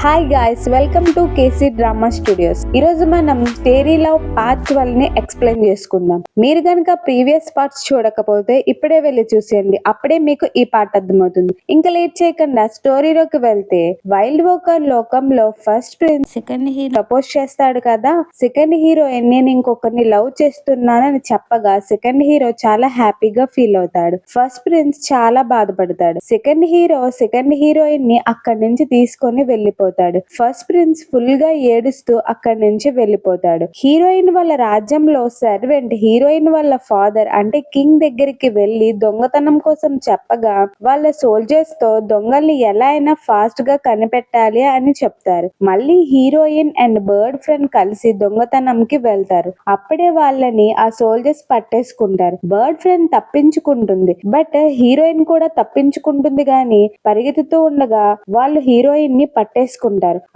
Hi guys, welcome to KC drama studios. ఈరోజు మనం fairy love part 12 ని explain చేసుకుందాం. మీరు గనుక ప్రీవియస్ పార్ట్స్ చూడకపోతే ఇప్పుడే వెళ్ళి చూసేయండి, అప్పుడే మీకు ఈ పార్ట్ అర్థమవుతుంది. ఇంకా లేట్ చేయకుండా స్టోరీలోకి వెళ్తే, వైల్డ్ వోకర్ లోకంలో first prince second hero propose చేస్తాడు కదా. సెకండ్ హీరోయిన్ నేను ఇంకొకరిని లవ్ చేస్తున్నానని చెప్పగా సెకండ్ హీరో చాలా హ్యాపీగా ఫీల్ అవుతాడు. ఫస్ట్ ప్రిన్స్ చాలా బాధపడతాడు. సెకండ్ హీరో సెకండ్ హీరోయిన్ ని అక్కడి నుంచి తీసుకొని వెళ్ళిపోతాడు. ఫస్ట్ ప్రిన్స్ ఫుల్ గా ఏడుస్తూ అక్కడి నుంచి వెళ్ళిపోతాడు. హీరోయిన్ వాళ్ళ రాజ్యంలో సర్వెంట్ హీరోయిన్ వాళ్ళ ఫాదర్ అంటే కింగ్ దగ్గరికి వెళ్లి దొంగతనం కోసం చెప్పగా వాళ్ళ సోల్జర్స్ తో దొంగల్ని ఎలా అయినా ఫాస్ట్ గా కనిపెట్టాలి అని చెప్తారు. మళ్ళీ హీరోయిన్ అండ్ బర్డ్ ఫ్రెండ్ కలిసి దొంగతనంకి వెళ్తారు. అప్పుడే వాళ్ళని ఆ సోల్జర్స్ పట్టేసుకుంటారు. బర్డ్ ఫ్రెండ్ తప్పించుకుంటుంది, బట్ హీరోయిన్ కూడా తప్పించుకుంటుంది గాని పరిగెత్తుతూ ఉండగా వాళ్ళు హీరోయిన్ ని పట్టేసుకుంటారు.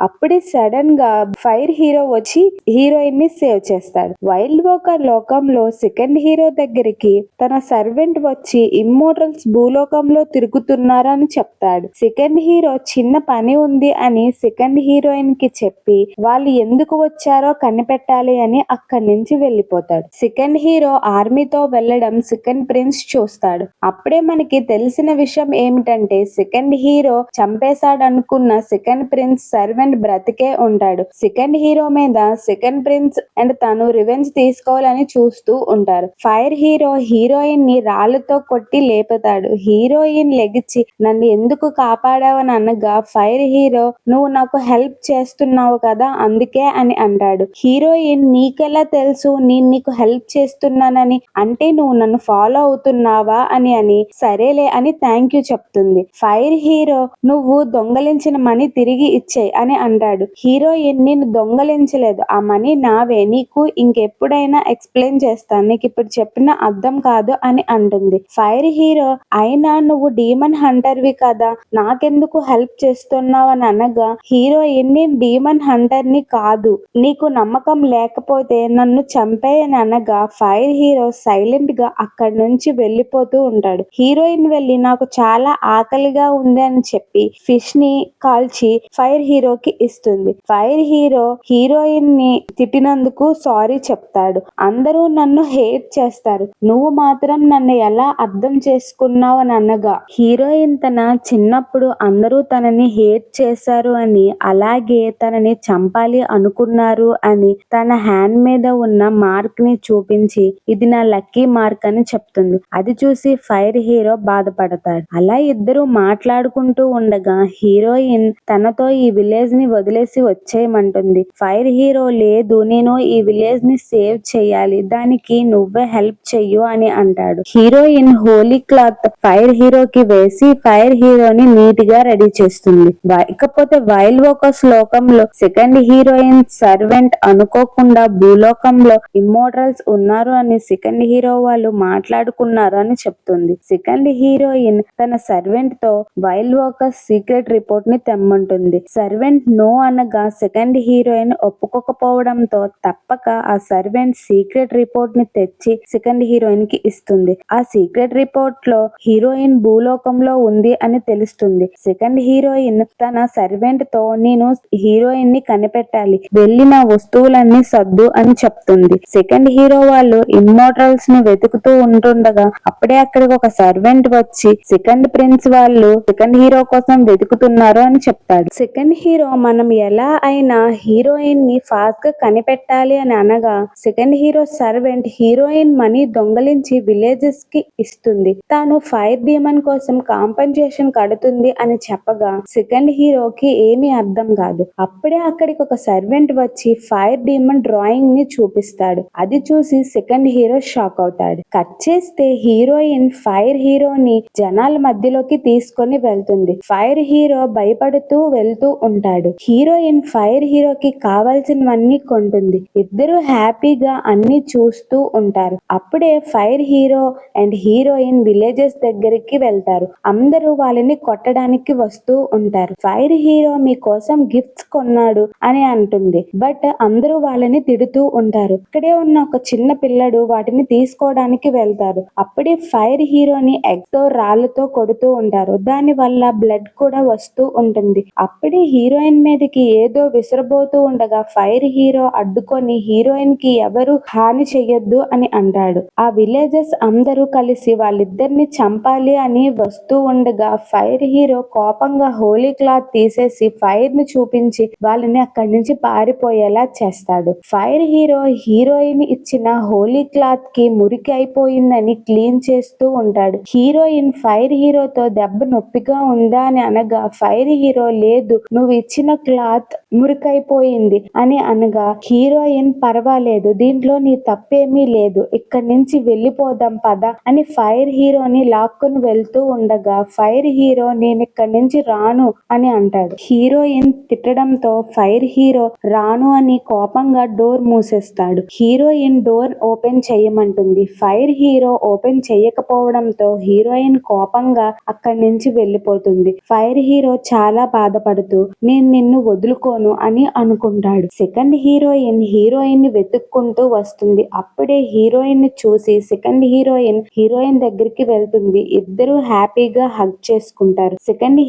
అప్పుడే సడన్ గా ఫైర్ హీరో వచ్చి హీరోయిన్ ని సేవ్ చేస్తాడు. వైల్డ్ వోకర్ లోకంలో సెకండ్ హీరో దగ్గరికి తన సర్వెంట్ వచ్చి ఇమ్మోర్టల్స్ భూలోకంలో తిరుగుతున్నారని చెప్తాడు. సెకండ్ హీరో చిన్న పని ఉంది అని సెకండ్ హీరోయిన్ కి చెప్పి వాళ్ళు ఎందుకు వచ్చారో కనిపెట్టాలి అని అక్కడి నుంచి వెళ్ళిపోతాడు. సెకండ్ హీరో ఆర్మీతో వెళ్ళడం సెకండ్ ప్రిన్స్ చూస్తాడు. అప్పుడే మనకి తెలిసిన విషయం ఏమిటంటే సెకండ్ హీరో చంపేశాడనుకున్న సెకండ్ ప్రిన్స్ సర్వెంట్ బ్రతికే ఉంటాడు. సెకండ్ హీరో మీద సెకండ్ ప్రిన్స్ అండ్ తను రివెంజ్ తీసుకోవాలని చూస్తూ ఉంటారు. ఫైర్ హీరో హీరోయిన్ ని రాళ్లతో కొట్టి లేపుతాడు. హీరోయిన్ లెగిచి నన్ను ఎందుకు కాపాడావని అనగా ఫైర్ హీరో నువ్వు నాకు హెల్ప్ చేస్తున్నావు కదా అందుకే అని అంటాడు. హీరోయిన్ నీకెలా తెలుసు నేను నీకు హెల్ప్ చేస్తున్నానని, అంటే నువ్వు నన్ను ఫాలో అవుతున్నావా అని సరేలే అని థ్యాంక్ యూ చెప్తుంది. ఫైర్ హీరో నువ్వు దొంగలించిన మనీ తిరిగి ఇచ్చేయి అని అంటాడు. హీరోయిన్ నేను దొంగలించలేదు, ఆ మనీ నావే, నీకు ఇంకెప్పుడైనా ఎక్స్ప్లెయిన్ చేస్తాను, నీకు ఇప్పుడు చెప్పిన అర్థం కాదు అని అంటుంది. ఫైర్ హీరో అయినా నువ్వు డీమన్ హంటర్వి కదా నాకెందుకు హెల్ప్ చేస్తున్నావు అని అనగా హీరోయిన్ నేను డీమన్ హంటర్ ని కాదు, నీకు నమ్మకం లేకపోతే నన్ను చంపేయని అనగా ఫైర్ హీరో సైలెంట్ గా అక్కడి నుంచి వెళ్ళిపోతూ ఉంటాడు. హీరోయిన్ వెళ్ళి నాకు చాలా ఆకలిగా ఉంది అని చెప్పి ఫిష్ ని కాల్చి ఫైర్ హీరోకి ఇస్తుంది. ఫైర్ హీరో హీరోయిన్ ని తిట్టినందుకు సారీ చెప్తాడు. అందరూ నన్ను హేట్ చేస్తారు, నువ్వు మాత్రం నన్ను ఎలా అర్థం చేసుకున్నావు అని అనగా హీరోయిన్ తన చిన్నప్పుడు అందరూ తనని హేట్ చేశారు అని, అలాగే తనని చంపాలి అనుకున్నారు అని తన హ్యాండ్ మీద ఉన్న మార్క్ ని చూపించి ఇది నా లక్కీ మార్క్ అని చెప్తుంది. అది చూసి ఫైర్ హీరో బాధపడతాడు. అలా ఇద్దరు మాట్లాడుకుంటూ ఉండగా హీరోయిన్ తనతో ఈ విలేజ్ ని వదిలేసి వచ్చేయమంటుంది. ఫైర్ హీరో లేదు నేను ఈ విలేజ్ ని సేవ్ చేయాలి, దానికి నువ్వే హెల్ప్ చెయ్యు అని అంటాడు. హీరోయిన్ హోలీ క్లాత్ ఫైర్ హీరోకి వేసి ఫైర్ హీరోని నీట్ గా రెడీ చేస్తుంది. ఇకపోతే వైల్డ్ వోకర్స్ లోకంలో సెకండ్ హీరోయిన్ సర్వెంట్ అనుకోకుండా భూలోకంలో ఇమ్మోర్టల్స్ ఉన్నారు అని సెకండ్ హీరో వాళ్ళు మాట్లాడుకున్నారు అని చెప్తుంది. సెకండ్ హీరోయిన్ తన సర్వెంట్ తో వైల్డ్ వోకర్స్ సీక్రెట్ రిపోర్ట్ ని తెమ్మంటుంది. సర్వెంట్ నో అనగా సెకండ్ హీరోయిన్ ఒప్పుకోకపోవడంతో తప్పక ఆ సర్వెంట్ సీక్రెట్ రిపోర్ట్ ని తెచ్చి సెకండ్ హీరోయిన్ కి ఇస్తుంది. ఆ సీక్రెట్ రిపోర్ట్ లో హీరోయిన్ భూలోకంలో ఉంది అని తెలుస్తుంది. సెకండ్ హీరోయిన్ తన సర్వెంట్ తో నేను హీరోయిన్ ని కనిపెట్టాలి, వెళ్ళి నా వస్తువులన్నీ సర్దు అని చెప్తుంది. సెకండ్ హీరో వాళ్ళు ఇమ్మోర్టల్స్ ని వెతుకుతూ ఉంటుండగా అప్పుడే అక్కడికి ఒక సర్వెంట్ వచ్చి సెకండ్ ప్రిన్స్ వాళ్ళు సెకండ్ హీరో కోసం వెతుకుతున్నారు అని చెప్తాడు. సెకండ్ హీరో మనం ఎలా అయినా హీరోయిన్ ని ఫాస్ట్ గా కనిపెట్టాలి అని అనగా second hero servant heroine money దొంగలించి విలేజెస్ కి ఇస్తుంది. తాను ఫైర్ డీమన్ కోసం కాంపెన్సేషన్ కడుతుంది అని చెప్పగా సెకండ్ హీరోకి ఏమీ అర్థం కాదు. అప్పుడే అక్కడికి ఒక సర్వెంట్ వచ్చి ఫైర్ డీమన్ డ్రాయింగ్ ని చూపిస్తాడు. అది చూసి సెకండ్ హీరో షాక్ అవుతాడు. కట్ చేస్తే హీరోయిన్ ఫైర్ హీరోని జనాల మధ్యలోకి తీసుకొని వెళ్తుంది. ఫైర్ హీరో భయపడుతూ వెళ్తూ ఉంటాడు. హీరోయిన్ ఫైర్ హీరోకి కావాల్సినవన్నీ కొంటుంది. ఇద్దరు హ్యాపీగా అన్ని చూస్తూ ఉంటారు. అప్పుడే fire hero and heroine villages దగ్గరికి వెళ్తారు. అందరూ వాళ్ళని కొట్టడానికి వస్తూ ఉంటారు. ఫైర్ హీరో మీకోసం గిఫ్ట్స్ కొన్నాడు అని అంటుంది, బట్ అందరూ వాళ్ళని తిడుతూ ఉంటారు. ఇక్కడే ఉన్న ఒక చిన్న పిల్లడు వాటిని తీసుకోవడానికి వెళ్తారు. అప్పుడే ఫైర్ హీరోని ఎగ్తో రాళ్లతో కొడుతూ ఉంటారు. దాని వల్ల బ్లడ్ కూడా వస్తూ ఉంటుంది. అప్పుడే అప్పుడే హీరోయిన్ మీదకి ఏదో విసిరబోతూ ఉండగా ఫైర్ హీరో అడ్డుకొని హీరోయిన్ కి ఎవరు హాని చెయ్యొద్దు అని అంటాడు. ఆ విలేజెస్ అందరూ కలిసి వాళ్ళిద్దరిని చంపాలి అని వస్తూ ఉండగా ఫైర్ హీరో కోపంగా హోలీ క్లాత్ తీసేసి ఫైర్ ని చూపించి వాళ్ళని అక్కడి నుంచి పారిపోయేలా చేస్తాడు. ఫైర్ హీరో హీరోయిన్ ఇచ్చిన హోలీ క్లాత్ కి మురికి అయిపోయిందని క్లీన్ చేస్తూ ఉంటాడు. హీరోయిన్ ఫైర్ హీరోతో దెబ్బ నొప్పిగా ఉందా అని అనగా ఫైర్ హీరో లేదు, నువ్వు ఇచ్చిన క్లాత్ మురికైపోయింది అని అనగా హీరోయిన్ పర్వాలేదు, దీంట్లో నీ తప్పేమీ లేదు, ఇక్కడి నుంచి వెళ్ళిపోదాం పద అని ఫైర్ హీరోని లాక్కుని వెళ్తూ ఉండగా ఫైర్ హీరో నేను ఇక్కడి నుంచి రాను అని అంటాడు. హీరోయిన్ తిట్టడంతో ఫైర్ హీరో రాను అని కోపంగా డోర్ మూసేస్తాడు. హీరోయిన్ డోర్ ఓపెన్ చేయమంటుంది. ఫైర్ హీరో ఓపెన్ చేయకపోవడంతో హీరోయిన్ కోపంగా అక్కడి నుంచి వెళ్ళిపోతుంది. ఫైర్ హీరో చాలా బాధపడుతూ నేను నిన్ను వదులుకోను అని అనుకుంటాడు. సెకండ్ హీరోయిన్ ని వెతుక్కుంటూ వస్తుంది. అప్పుడే హీరోయిన్ ని చూసి సెకండ్ హీరోయిన్ దగ్గరికి వెళ్తుంది. ఇద్దరు హ్యాపీగా హగ్ చేసుకుంటారు. సెకండ్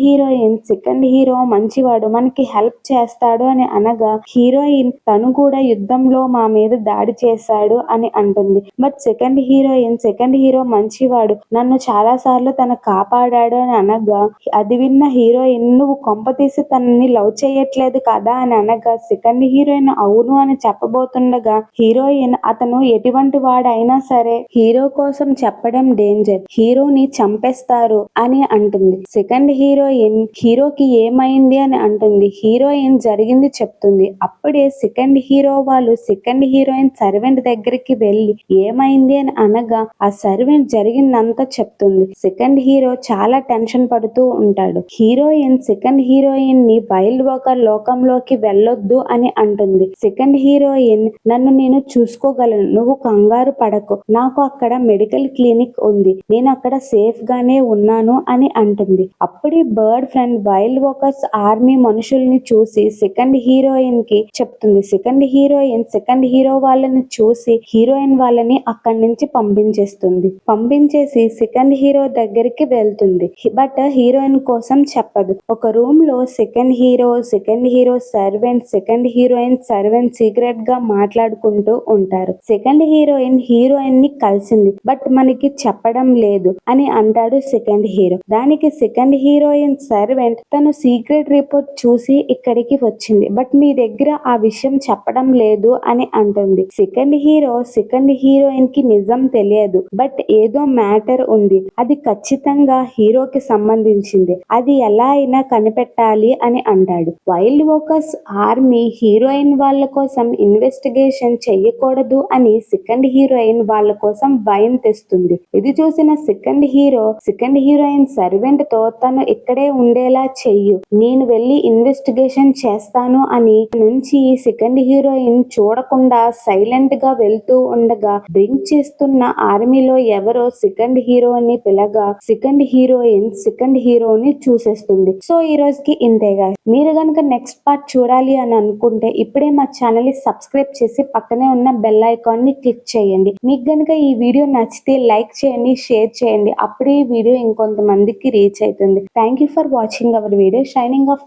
హీరో మంచివాడు, మనకి హెల్ప్ చేస్తాడు అని అనగా హీరోయిన్ తను కూడా యుద్ధంలో మా మీద దాడి చేశాడు అని అంటుంది. బట్ సెకండ్ హీరో మంచివాడు, నన్ను చాలా సార్లు తను కాపాడాడు అని అనగా అది విన్న హీరోయిన్ నువ్వు కొంపతీసి తనని లవ్ చేయట్లేదు కదా అని అనగా సెకండ్ హీరోయిన్ అవును అని చెప్పబోతుండగా హీరోయిన్ అతను ఎటువంటి వాడైనా సరే హీరో కోసం చెప్పడం డేంజర్, హీరోని చంపేస్తారు అని అంటుంది. సెకండ్ హీరోకి ఏమైంది అని అంటుంది. హీరోయిన్ జరిగింది చెప్తుంది. అప్పుడే సెకండ్ హీరో వాళ్ళు సెకండ్ హీరోయిన్ సర్వెంట్ దగ్గరికి వెళ్ళి ఏమైంది అని అనగా ఆ సర్వెంట్ జరిగిందంతా చెప్తుంది. సెకండ్ హీరో చాలా టెన్షన్ పడుతూ ఉంటాడు. సెకండ్ హీరోయిన్ ని వైల్డ్ వాకర్ లోకంలోకి వెళ్ళొద్దు అని అంటుంది. సెకండ్ హీరోయిన్ నన్ను నేను చూసుకోగలను, నువ్వు కంగారు పడకు, నాకు అక్కడ మెడికల్ క్లినిక్ ఉంది, నేను అక్కడ సేఫ్ గానే ఉన్నాను అని అంటుంది. అప్పుడే bird friend wild walkers army మనుషుల్ని చూసి సెకండ్ హీరోయిన్ కి చెప్తుంది. సెకండ్ హీరో వాళ్ళని చూసి హీరోయిన్ వాళ్ళని అక్కడి నుంచి పంపించేసి సెకండ్ హీరో దగ్గరికి వెళ్తుంది. బట్ హీరోయిన్ కోసం చెప్పదు. ఒక రూమ్ లో సెకండ్ హీరో సర్వెంట్ సీక్రెట్ గా మాట్లాడుకుంటూ ఉంటారు. సెకండ్ హీరోయిన్ ని కలిసింది, బట్ మనకి చెప్పడం లేదు అని అంటాడు సెకండ్ హీరో. దానికి సెకండ్ హీరోయిన్ సర్వెంట్ తను సీక్రెట్ రిపోర్ట్ చూసి ఇక్కడికి వచ్చింది, బట్ మీ దగ్గర ఆ విషయం చెప్పడం లేదు అని అంటుంది. సెకండ్ హీరోయిన్ కి నిజం తెలియదు, బట్ ఏదో మ్యాటర్ ఉంది, అది ఖచ్చితంగా హీరోకి సంబంధించింది, అది ఎలా అయినా కనిపెట్టాలి అని అంటాడు. వైల్డ్ వాకర్స్ ఆర్మీ హీరోయిన్ వాళ్ళ కోసం ఇన్వెస్టిగేషన్ చెయ్యకూడదు అని సెకండ్ హీరోయిన్ వాళ్ళ కోసం వైన్ తెస్తుంది. ఇది చూసిన సెకండ్ హీరోయిన్ సర్వెంట్ తో తను ఇక్కడే ఉండేలా చెయ్యు, నేను వెళ్ళి ఇన్వెస్టిగేషన్ చేస్తాను అని నుంచి సెకండ్ హీరోయిన్ చూడకుండా సైలెంట్ గా వెళ్తూ ఉండగా డ్రింక్ చేస్తున్న ఆర్మీలో ఎవరో సెకండ్ హీరోని పిలగా సెకండ్ హీరోని చూసేస్తుంది. సో ఈ రోజుకి ఇంతేగా. మీరు కనుక నెక్స్ట్ పార్ట్ చూడాలి అని అనుకుంటే ఇప్పుడే మా ఛానల్ ని సబ్స్క్రైబ్ చేసి పక్కనే ఉన్న బెల్ ఐకాన్ ని క్లిక్ చేయండి. మీకు కనుక ఈ వీడియో నచ్చితే లైక్ చేయండి, షేర్ చేయండి, అప్పుడే ఈ వీడియో ఇంకొంతమందికి రీచ్ అవుతుంది. Thank you for watching our video. Shining of